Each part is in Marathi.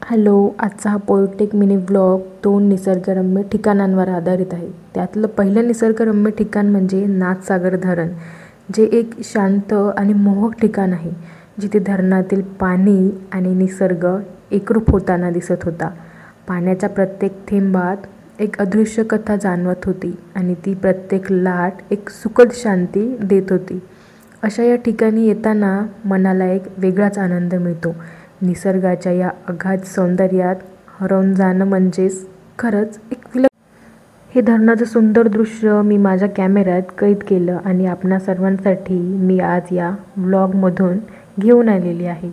हॅलो, आजचा हा पोएटिक मिनी व्लॉग 2 निसर्गरम्य ठिकाणांवर आधारित आहे. त्यातलं पहिलं निसर्गरम्य ठिकाण म्हणजे नाथसागर धरण, जे एक शांत आणि मोहक ठिकाण आहे, जिथे धरणातील पाणी आणि निसर्ग एकरूप होताना दिसत होता. पाण्याच्या प्रत्येक थेंबात एक अदृश्य कथा जाणवत होती आणि ती प्रत्येक लाट एक सुखद शांती देत होती. अशा या ठिकाणी येताना मनाला एक वेगळाच आनंद मिळतो. निसर्गाच्या या अगाध सौंदर्यात हरवून जाणं म्हणजेच खरंच एक हे धरणाचं सुंदर दृश्य मी माझ्या कॅमेऱ्यात कैद केलं आणि आपणा सर्वांसाठी मी आज या व्लॉगमधून घेऊन आलेली आहे.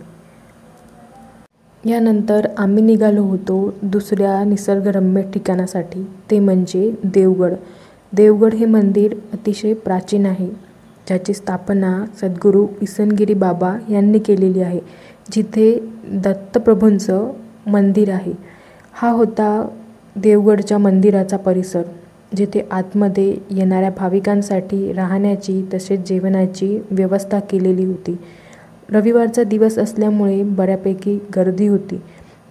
यानंतर आम्ही निघालो होतो दुसऱ्या निसर्गरम्य ठिकाणासाठी, ते म्हणजे देवगड. देवगड हे मंदिर अतिशय प्राचीन आहे, ज्याची स्थापना सद्गुरू किसनगिरी बाबा यांनी केलेली आहे, जिथे दत्तप्रभूंचं मंदिर आहे. हा होता देवगडच्या मंदिराचा परिसर, जिथे आतमध्ये येणाऱ्या भाविकांसाठी राहण्याची तसेच जेवणाची व्यवस्था केलेली होती. रविवारचा दिवस असल्यामुळे बऱ्यापैकी गर्दी होती.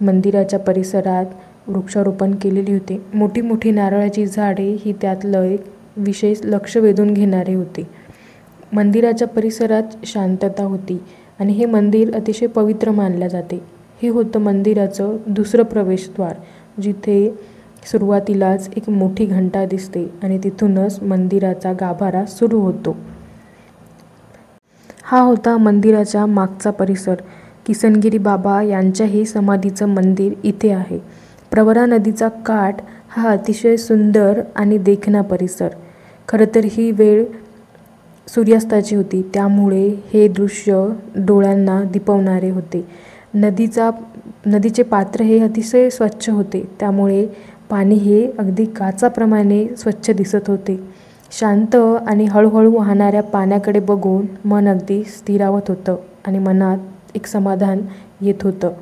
मंदिराच्या परिसरात वृक्षारोपण केलेली होती. मोठी मोठी नारळाची झाडे ही त्यातलं एक विशेष लक्ष वेधून घेणारे होते. मंदिराच्या परिसरात शांतता होती आणि हे मंदिर अतिशय पवित्र मानले जाते. हे होतं मंदिराचं दुसरं प्रवेशद्वार, जिथे सुरुवातीलाच एक मोठी घंटा दिसते आणि तिथूनच मंदिराचा गाभारा सुरू होतो. हा होता मंदिराच्या मागचा परिसर. किसनगिरी बाबा यांच्याही समाधीचं मंदिर इथे आहे. प्रवरा नदीचा काठ हा अतिशय सुंदर आणि देखणा परिसर. खरं तर ही वेळ सूर्यास्ताची होती, त्यामुळे हे दृश्य डोळ्यांना दिपवणारे होते. नदीचे पात्र हे अतिशय स्वच्छ होते, त्यामुळे पाणी हे अगदी काचाप्रमाणे स्वच्छ दिसत होते. शांत आणि हळूहळू वाहणाऱ्या पाण्याकडे बघून मन अगदी स्थिरावत होतं आणि मनात एक समाधान येत होतं.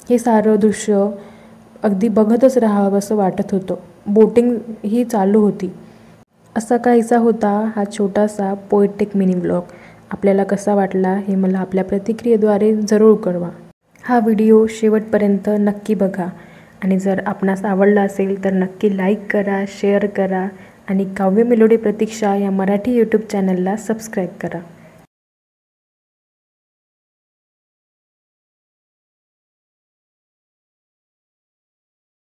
हे सारं दृश्य अगदी बघतच राहावं असं वाटत होतं. बोटिंग ही चालू होती. असा काहीसा होता हा छोटासा पोएटिक मिनी व्लॉग. आपल्याला कसा वाटला हे मला आपल्या प्रतिक्रियेद्वारे जरूर कळवा. हा व्हिडिओ शेवटपर्यंत नक्की बघा आणि जर आपणास आवडला असेल तर नक्की लाईक करा, शेअर करा आणि काव्य मेलोडी प्रतीक्षा या मराठी यूट्यूब चॅनलला सबस्क्राईब करा.